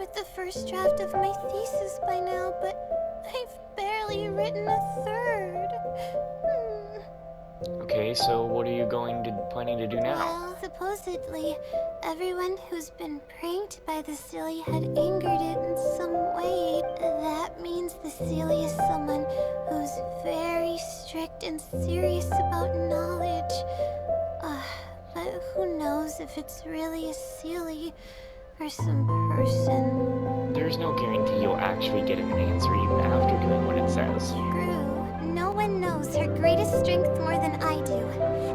with the first draft of my thesis by now, but I've barely written a third. Okay, so what are you planning to do now? Well, supposedly, everyone who's been pranked by the Silly had angered it in some way. That means the Silly is someone who's very strict and serious about knowledge. But who knows if it's really a Silly or some person. There's no guarantee you'll actually get an answer even after doing what it says. True. No one knows her greatest strength more than I do.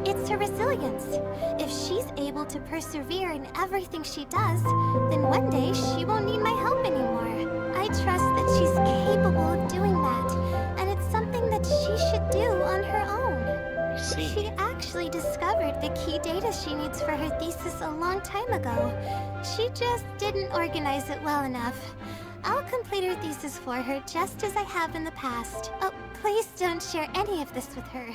It's her resilience. If she's able to persevere in everything she does, then one day she won't need my help anymore. I trust that she's capable of doing that, and it's something that she should do on her own. I see. She actually discovered the key data she needs for her thesis a long time ago. She just didn't organize it well enough. I'll complete her thesis for her just as I have in the past. Oh, please don't share any of this with her.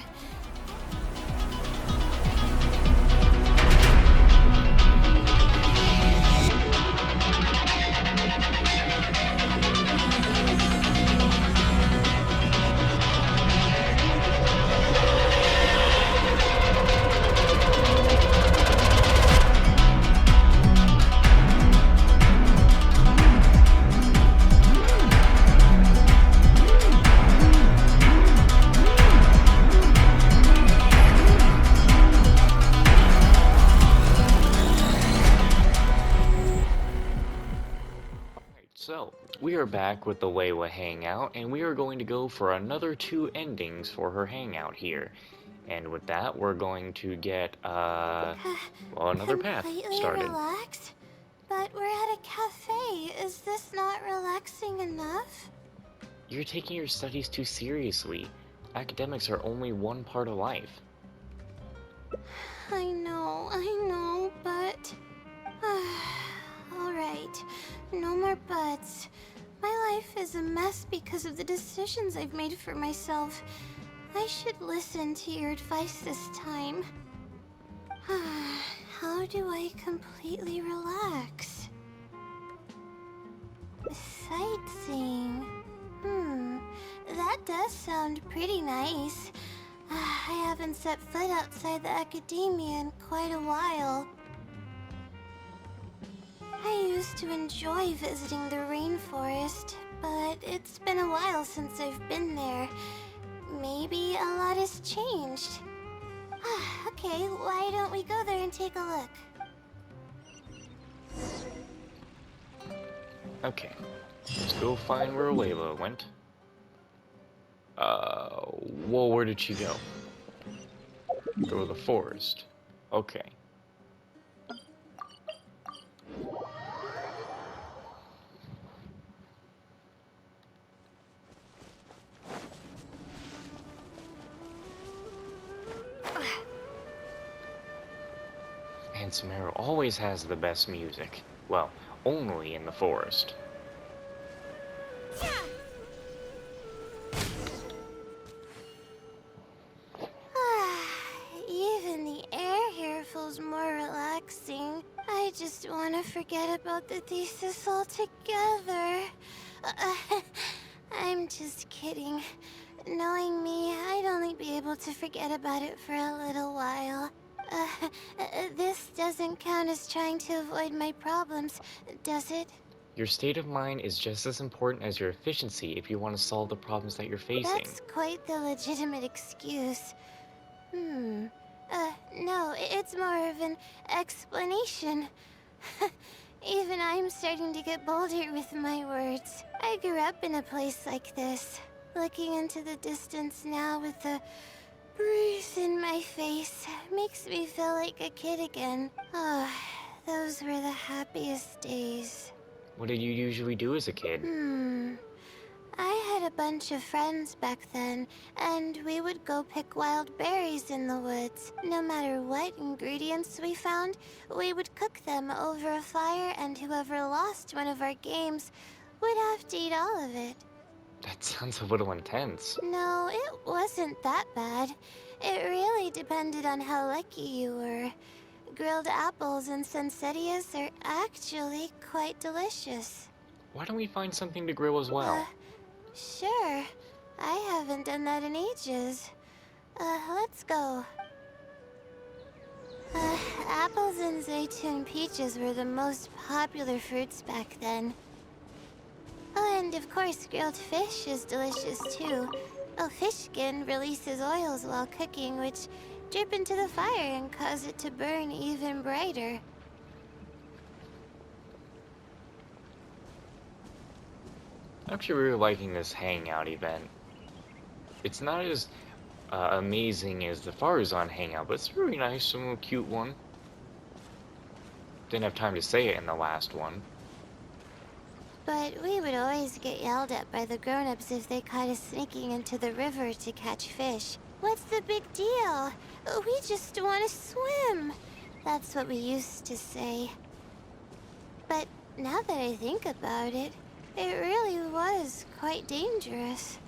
So, we are back with the Layla hangout, and we are going to go for another 2 endings for her hangout here. And with that, we're going to get, another path started. Relaxed? But we're at a cafe. Is this not relaxing enough? You're taking your studies too seriously. Academics are only one part of life. I know, but... Alright, no more buts. My life is a mess because of the decisions I've made for myself. I should listen to your advice this time. How do I completely relax? Sightseeing. That does sound pretty nice. I haven't set foot outside the academia in quite a while. I used to enjoy visiting the rainforest, but it's been a while since I've been there. Maybe a lot has changed. Okay, why don't we go there and take a look? Okay, let's go find where Layla went. Well, where did she go? Go to the forest. Okay. And Samara always has the best music. Well, only in the forest. Even the air here feels more relaxing. I just want to forget about the thesis altogether. I'm just kidding. Knowing me, I'd only be able to forget about it for a little while. This doesn't count as trying to avoid my problems, does it? Your state of mind is just as important as your efficiency if you want to solve the problems that you're facing. That's quite the legitimate excuse. No, it's more of an explanation. Even I'm starting to get bolder with my words. I grew up in a place like this. Looking into the distance now with the breeze in my face makes me feel like a kid again. Oh, those were the happiest days. What did you usually do as a kid? I had a bunch of friends back then, and we would go pick wild berries in the woods. No matter what ingredients we found, we would cook them over a fire, and whoever lost one of our games would have to eat all of it. That sounds a little intense. No, it wasn't that bad. It really depended on how lucky you were. Grilled apples and poinsettias are actually quite delicious. Why don't we find something to grill as well? Sure. I haven't done that in ages. Let's go. Apples and zaytun peaches were the most popular fruits back then. Oh, and of course, grilled fish is delicious too. Oh, fish skin releases oils while cooking, which drip into the fire and cause it to burn even brighter. I'm actually really liking this hangout event. It's not as amazing as the Farzan hangout, but it's a really nice and cute one. Didn't have time to say it in the last one. But we would always get yelled at by the grown-ups if they caught us sneaking into the river to catch fish. What's the big deal? We just want to swim. That's what we used to say. But now that I think about it, it really was quite dangerous.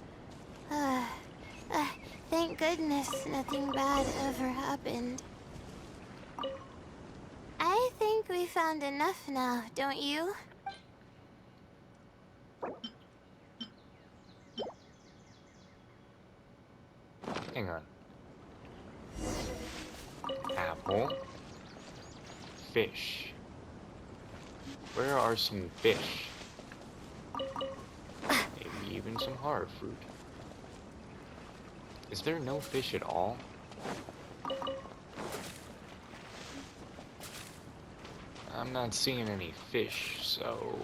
Thank goodness nothing bad ever happened. I think we found enough now, don't you? Hang on. Apple. Fish. Where are some fish? Maybe even some hard fruit. Is there no fish at all? I'm not seeing any fish, so...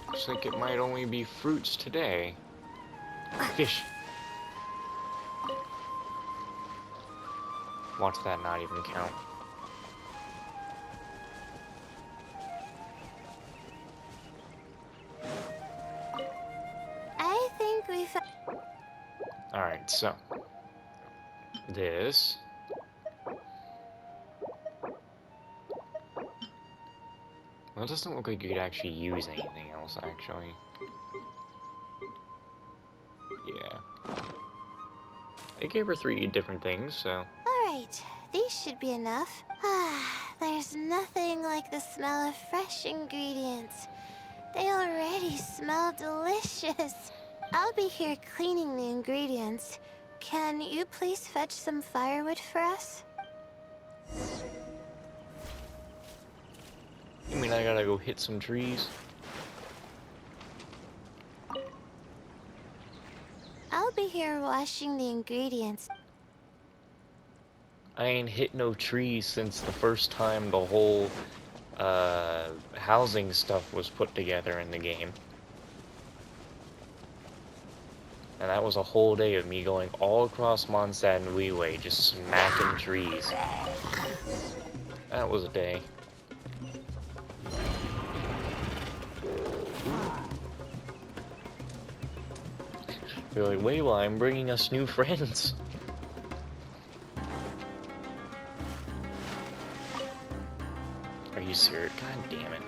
Looks like it might only be fruits today. Fish! Watch that not even count. I think we found... Alright, so... This... Well, it doesn't look like you could actually use anything else, actually. Yeah. I gave her 3 different things, so... Alright, these should be enough. There's nothing like the smell of fresh ingredients. They already smell delicious. I'll be here cleaning the ingredients. Can you please fetch some firewood for us? You mean I gotta go hit some trees? I'll be here washing the ingredients. I ain't hit no trees since the first time the whole, housing stuff was put together in the game. And that was a whole day of me going all across Mondstadt and Leeway, just smacking trees. That was a day. You're like, Layla, I'm bringing us new friends. Are you serious? God damn it.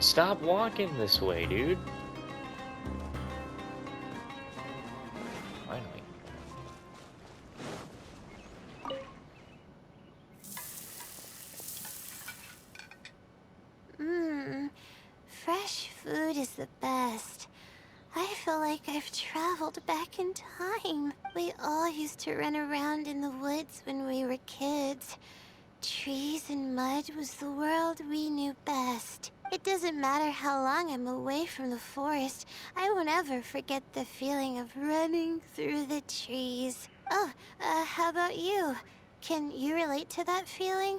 Stop walking this way, dude. Finally. Fresh food is the best. I feel like I've traveled back in time. We all used to run around in the woods when we were kids. Trees and mud was the world we knew best. It doesn't matter how long I'm away from the forest, I won't ever forget the feeling of running through the trees. Oh, how about you? Can you relate to that feeling?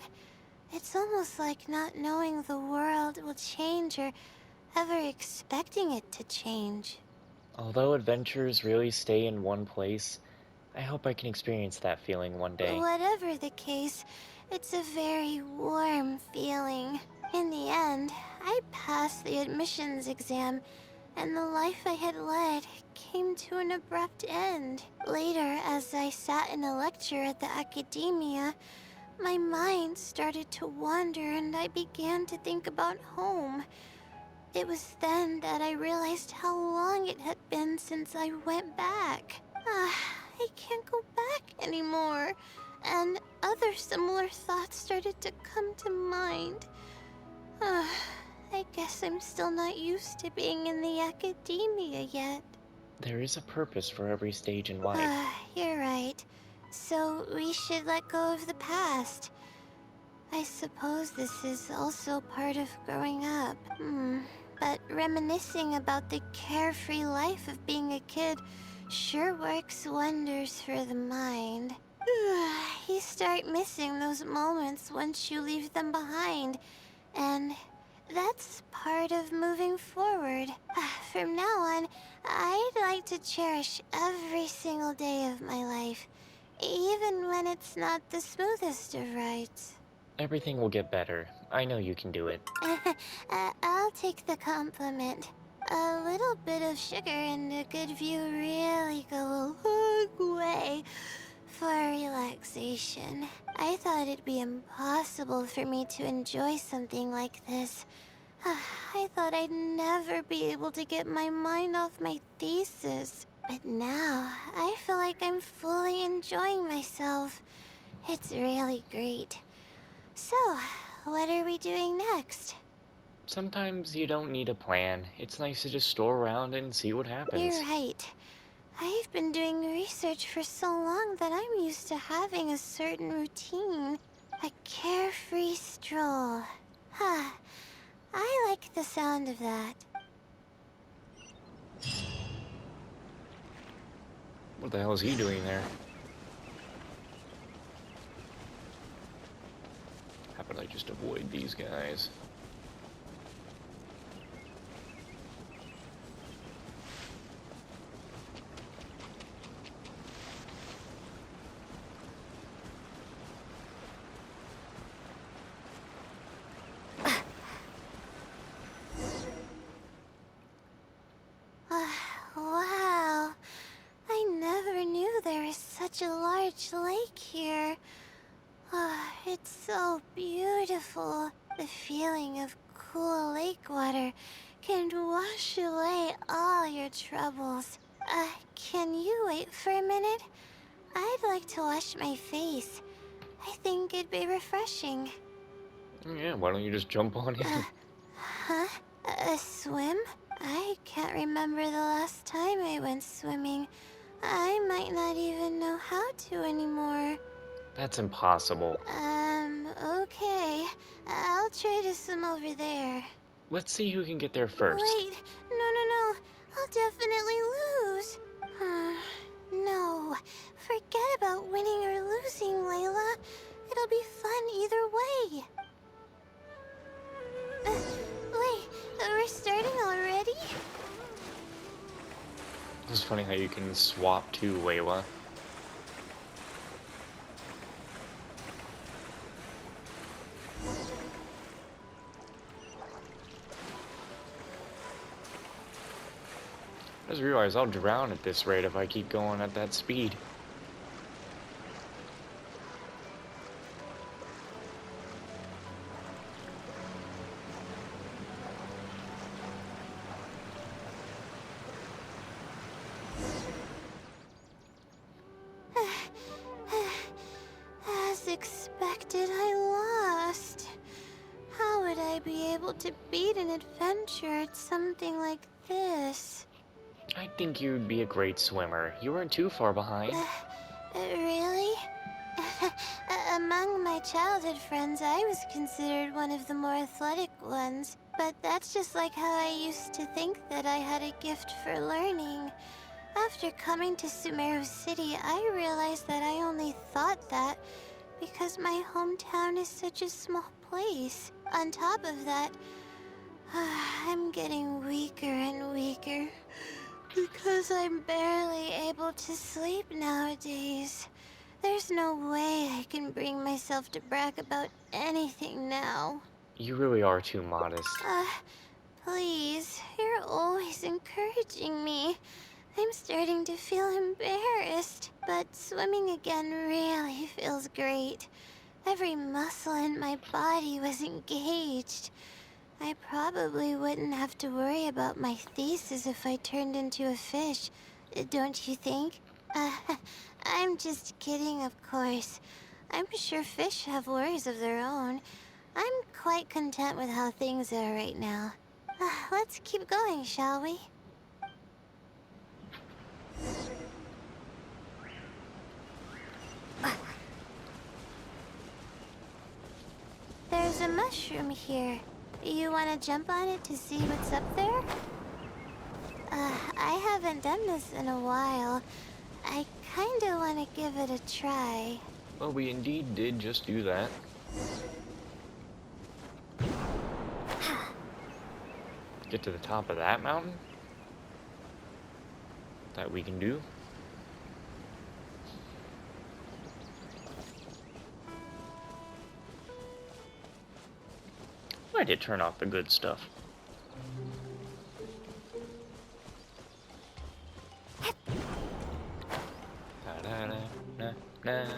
It's almost like not knowing the world will change or ever expecting it to change. Although adventures really stay in one place, I hope I can experience that feeling one day. Whatever the case, it's a very warm feeling. In the end, I passed the admissions exam, and the life I had led came to an abrupt end. Later, as I sat in a lecture at the academia, my mind started to wander and I began to think about home. It was then that I realized how long it had been since I went back. I can't go back anymore. and other similar thoughts started to come to mind. I guess I'm still not used to being in the academia yet. There is a purpose for every stage in life. You're right. So we should let go of the past. I suppose this is also part of growing up. But reminiscing about the carefree life of being a kid sure works wonders for the mind. You start missing those moments once you leave them behind, and that's part of moving forward. From now on, I'd like to cherish every single day of my life, even when it's not the smoothest of rides. Everything will get better. I know you can do it. I'll take the compliment. A little bit of sugar and a good view really go a long way for relaxation. I thought it'd be impossible for me to enjoy something like this. I thought I'd never be able to get my mind off my thesis. But now, I feel like I'm fully enjoying myself. It's really great. So, what are we doing next? Sometimes you don't need a plan. It's nice to just stroll around and see what happens. You're right. I've been doing research for so long that I'm used to having a certain routine. A carefree stroll. I like the sound of that. What the hell is he doing there? How about I just avoid these guys? Wow. I never knew there was such a large lake here. It's so beautiful. The feeling of cool lake water can wash away all your troubles. Can you wait for a minute? I'd like to wash my face. I think it'd be refreshing. Yeah, why don't you just jump on in? Huh? A swim? I can't remember the last time I went swimming. I might not even know how to anymore. That's impossible. Okay. I'll try to swim over there. Let's see who can get there first. Wait, no. I'll definitely lose. No. Forget about winning or losing, Layla. It'll be fun either way. Wait, we're starting already? It's funny how you can swap to Layla. I just realized I'll drown at this rate if I keep going at that speed. As expected, I lost. How would I be able to beat an adventure at something like this? I think you'd be a great swimmer. You weren't too far behind. Really? Among my childhood friends, I was considered one of the more athletic ones. But that's just like how I used to think that I had a gift for learning. After coming to Sumeru City, I realized that I only thought that because my hometown is such a small place. On top of that, I'm getting weaker and weaker because I'm barely able to sleep nowadays. There's no way I can bring myself to brag about anything now. You really are too modest. Please, you're always encouraging me. I'm starting to feel embarrassed, but swimming again really feels great. Every muscle in my body was engaged. I probably wouldn't have to worry about my thesis if I turned into a fish, don't you think? I'm just kidding, of course. I'm sure fish have worries of their own. I'm quite content with how things are right now. Let's keep going, shall we? There's a mushroom here. You want to jump on it to see what's up there? I haven't done this in a while. I kinda want to give it a try. Well, we indeed did just do that. Get to the top of that mountain? That we can do. Why did it turn off the good stuff? Na.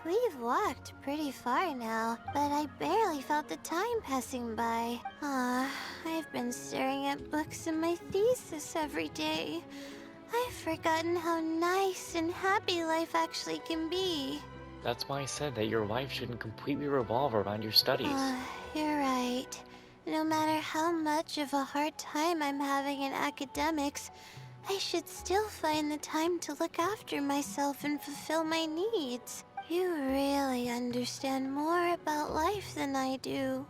We've walked pretty far now, but I barely felt the time passing by. I've been staring at books in my thesis every day. I've forgotten how nice and happy life actually can be. That's why I said that your life shouldn't completely revolve around your studies. You're right. No matter how much of a hard time I'm having in academics, I should still find the time to look after myself and fulfill my needs. You really understand more about life than I do.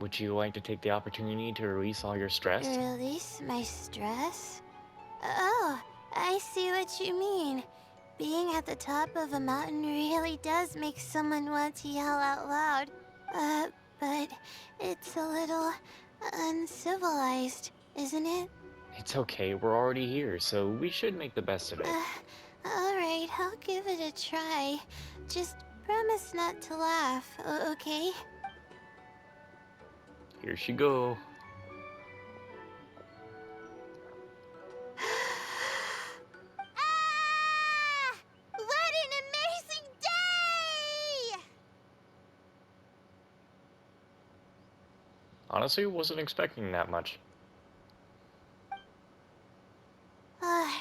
Would you like to take the opportunity to release all your stress? Release my stress? Oh, I see what you mean. Being at the top of a mountain really does make someone want to yell out loud. But it's a little uncivilized, isn't it? It's okay, we're already here, so we should make the best of it. Alright, I'll give it a try. Just promise not to laugh, okay? Here she go. What an amazing day! Honestly, wasn't expecting that much.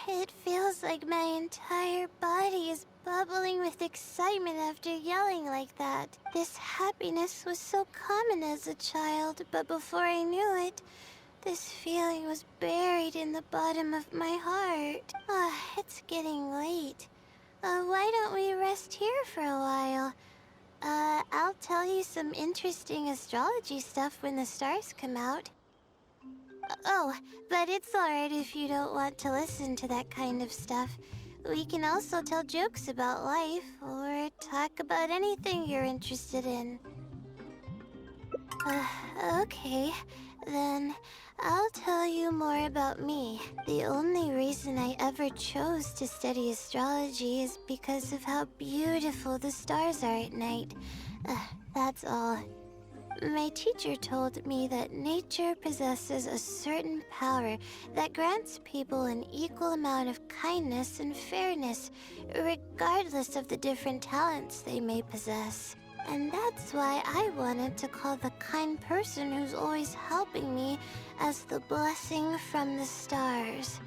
It feels like my entire body is bubbling with excitement after yelling like that. This happiness was so common as a child, but before I knew it, this feeling was buried in the bottom of my heart. It's getting late. Why don't we rest here for a while? I'll tell you some interesting astrology stuff when the stars come out. Oh, but it's alright if you don't want to listen to that kind of stuff. We can also tell jokes about life, or talk about anything you're interested in. Okay, then I'll tell you more about me. The only reason I ever chose to study astrology is because of how beautiful the stars are at night. That's all. My teacher told me that nature possesses a certain power that grants people an equal amount of kindness and fairness, regardless of the different talents they may possess. And that's why I wanted to call the kind person who's always helping me as the blessing from the stars.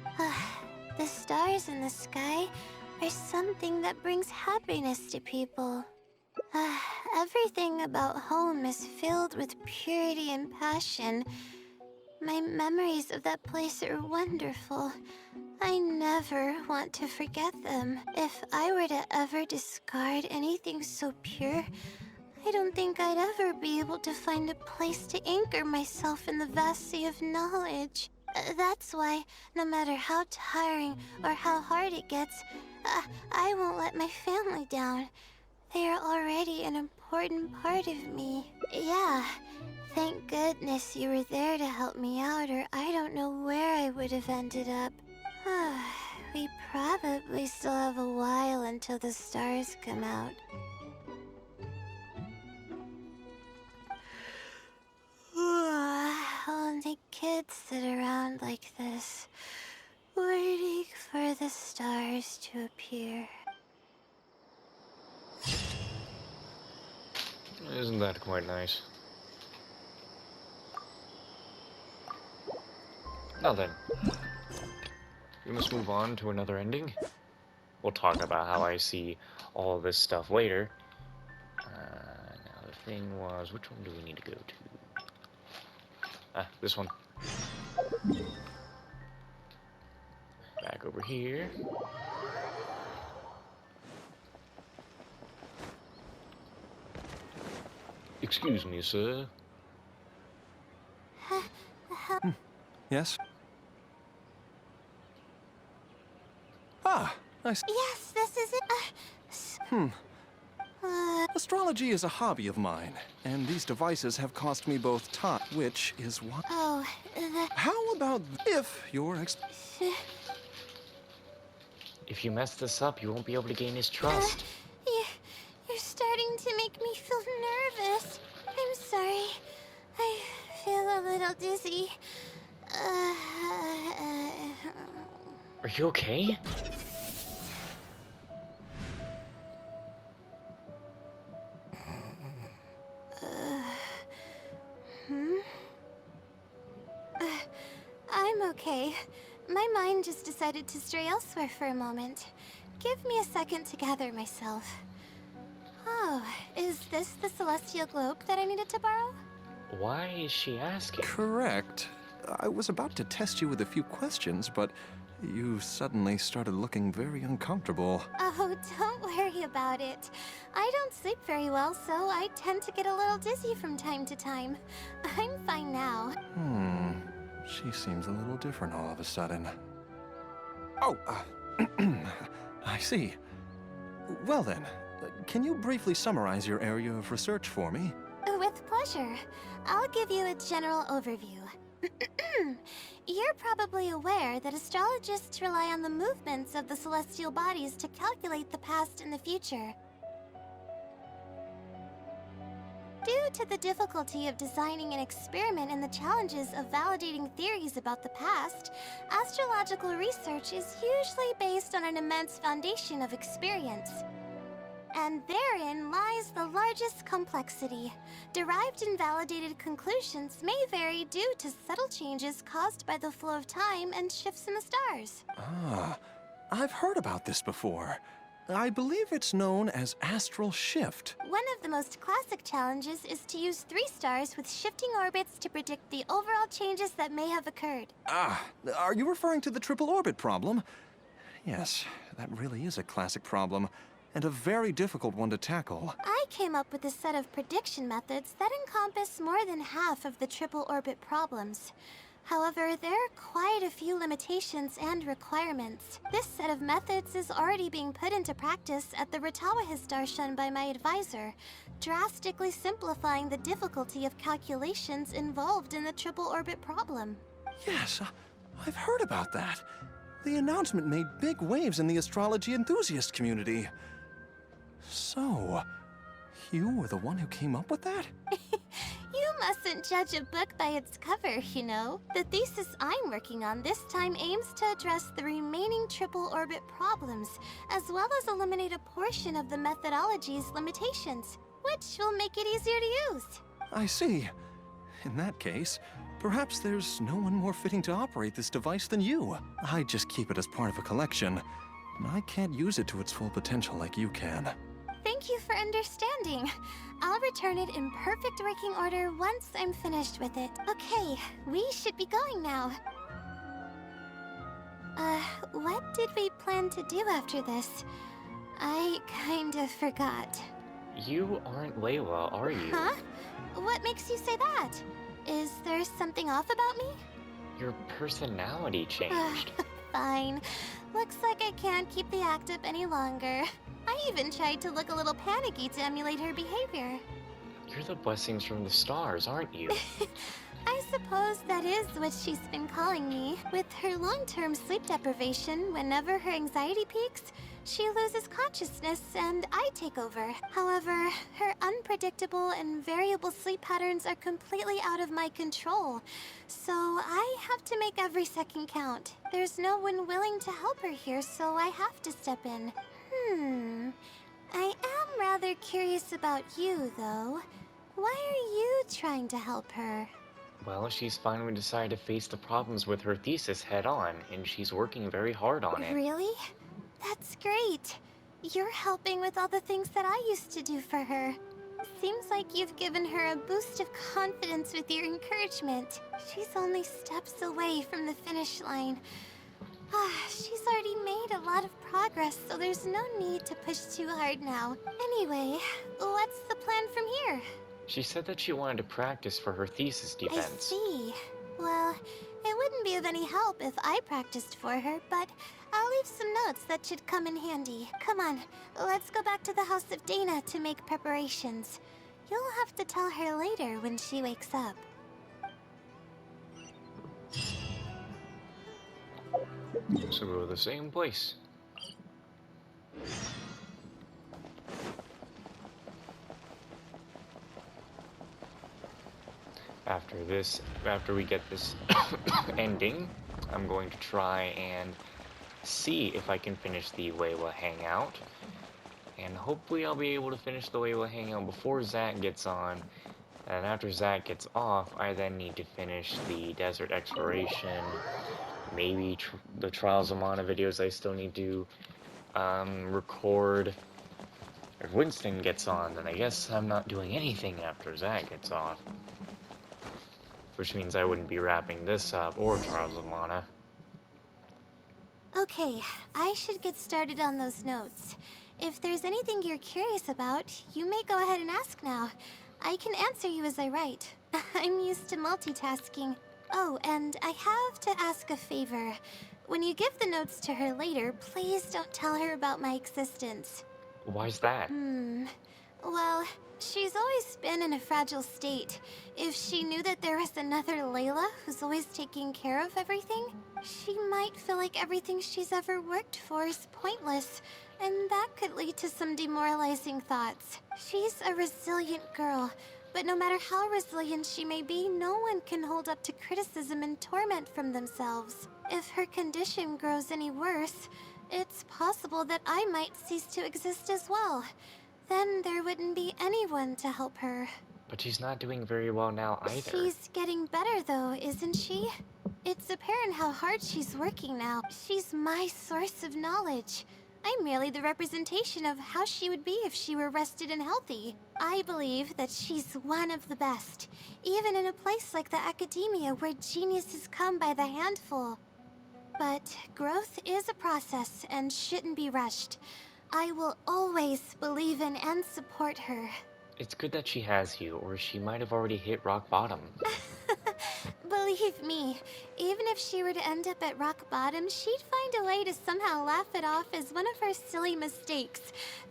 The stars in the sky are something that brings happiness to people. Everything about home is filled with purity and passion. My memories of that place are wonderful. I never want to forget them. If I were to ever discard anything so pure, I don't think I'd ever be able to find a place to anchor myself in the vast sea of knowledge. That's why, no matter how tiring or how hard it gets, I won't let my family down. They are already an important part of me. Yeah, thank goodness you were there to help me out, or I don't know where I would have ended up. We probably still have a while until the stars come out. Only kids sit around like this, waiting for the stars to appear. Isn't that quite nice? Now then, we must move on to another ending. We'll talk about how I see all this stuff later. Now the thing was, which one do we need to go to? Ah, this one. Back over here. Excuse me, sir. Yes? Ah, I see. Yes, this is it. Astrology is a hobby of mine, and these devices have cost me both time, which is what... Oh, How about if your If you mess this up, you won't be able to gain his trust. you're starting to make me feel nervous. I'm sorry. I feel a little dizzy. Are you okay? I'm okay. My mind just decided to stray elsewhere for a moment. Give me a second to gather myself. Oh, is this the celestial globe that I needed to borrow? Why is she asking? Correct. I was about to test you with a few questions, but you suddenly started looking very uncomfortable. Oh, don't worry about it. I don't sleep very well, so I tend to get a little dizzy from time to time. I'm fine now. She seems a little different all of a sudden. Oh, I see. Well then, can you briefly summarize your area of research for me? With pleasure. I'll give you a general overview. You're probably aware that astrologists rely on the movements of the celestial bodies to calculate the past and the future. Due to the difficulty of designing an experiment and the challenges of validating theories about the past, astrological research is usually based on an immense foundation of experience. And therein lies the largest complexity. Derived and validated conclusions may vary due to subtle changes caused by the flow of time and shifts in the stars. Ah, I've heard about this before. I believe it's known as astral shift. One of the most classic challenges is to use 3 stars with shifting orbits to predict the overall changes that may have occurred. Ah, are you referring to the triple orbit problem? Yes, that really is a classic problem, and a very difficult one to tackle. I came up with a set of prediction methods that encompass more than half of the triple orbit problems. However, there are quite a few limitations and requirements. This set of methods is already being put into practice at the Ratawa star shun by my advisor, drastically simplifying the difficulty of calculations involved in the triple orbit problem. Yes, I've heard about that. The announcement made big waves in the astrology enthusiast community. So, you were the one who came up with that? You mustn't judge a book by its cover, you know. The thesis I'm working on this time aims to address the remaining triple orbit problems, as well as eliminate a portion of the methodology's limitations, which will make it easier to use. I see. In that case, perhaps there's no one more fitting to operate this device than you. I just keep it as part of a collection. I can't use it to its full potential like you can. Thank you for understanding. I'll return it in perfect working order once I'm finished with it. Okay, we should be going now. What did we plan to do after this? I kind of forgot. You aren't Layla, are you? Huh? What makes you say that? Is there something off about me? Your personality changed. Fine. Looks like I can't keep the act up any longer. I even tried to look a little panicky to emulate her behavior. You're the blessings from the stars, aren't you? I suppose that is what she's been calling me. With her long-term sleep deprivation, whenever her anxiety peaks, she loses consciousness and I take over. However, her unpredictable unpredictable and variable sleep patterns are completely out of my control. So I have to make every second count. There's no one willing to help her here, so I have to step in. I am rather curious about you, though. Why are you trying to help her? Well, she's finally decided to face the problems with her thesis head on, and she's working very hard on it. Really? That's great. You're helping with all the things that I used to do for her. Seems like you've given her a boost of confidence with your encouragement. She's only steps away from the finish line. She's already made a lot of progress, so there's no need to push too hard now. Anyway, what's the plan from here? She said that she wanted to practice for her thesis I defense. see. Well, it wouldn't be of any help if I practiced for her, but I'll leave some notes that should come in handy. Come on, let's go back to the House of Dana to make preparations. You'll have to tell her later when she wakes up. So go to the same place. After we get this ending, I'm going to try and see if I can finish the Layla hangout. And hopefully I'll be able to finish the Layla hangout before Zach gets on. And after Zach gets off, I then need to finish the desert exploration, maybe the Trials of Mana videos I still need to record. If Winston gets on, then I guess I'm not doing anything after Zach gets off. Which means I wouldn't be wrapping this up or Trials of Mana. Okay, I should get started on those notes. If there's anything you're curious about, you may go ahead and ask now. I can answer you as I write. I'm used to multitasking. Oh, and I have to ask a favor. When you give the notes to her later, please don't tell her about my existence. Why's that? Well, she's always been in a fragile state. If she knew that there was another Layla who's always taking care of everything, she might feel like everything she's ever worked for is pointless, and that could lead to some demoralizing thoughts. She's a resilient girl, but no matter how resilient she may be, no one can hold up to criticism and torment from themselves. If her condition grows any worse, it's possible that I might cease to exist as well. Then there wouldn't be anyone to help her. But she's not doing very well now either. She's getting better though, isn't she? It's apparent how hard she's working now. She's my source of knowledge. I'm merely the representation of how she would be if she were rested and healthy. I believe that she's one of the best, even in a place like the academia where geniuses come by the handful. But growth is a process and shouldn't be rushed. I will always believe in and support her. It's good that she has you, or she might have already hit rock bottom. Believe me, even if she were to end up at rock bottom, she'd find a way to somehow laugh it off as one of her silly mistakes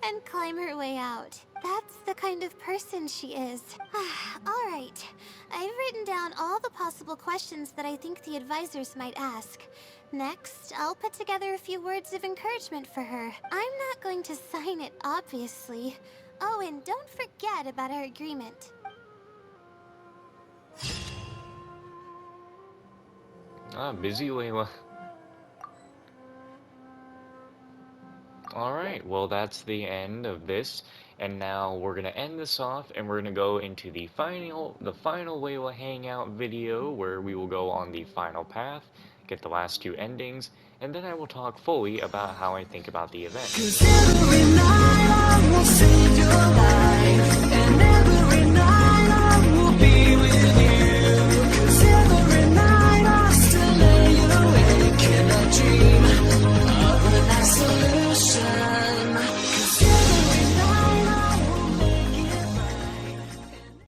and climb her way out. That's the kind of person she is. Alright, I've written down all the possible questions that I think the advisors might ask. Next, I'll put together a few words of encouragement for her. I'm not going to sign it, obviously. Oh, and don't forget about our agreement. Busy Layla. Alright, well that's the end of this. And now we're gonna end this off and we're gonna go into the final Layla hangout video where we will go on the final path, get the last two endings, and then I will talk fully about how I think about the event. 'Cause every night I will save your life.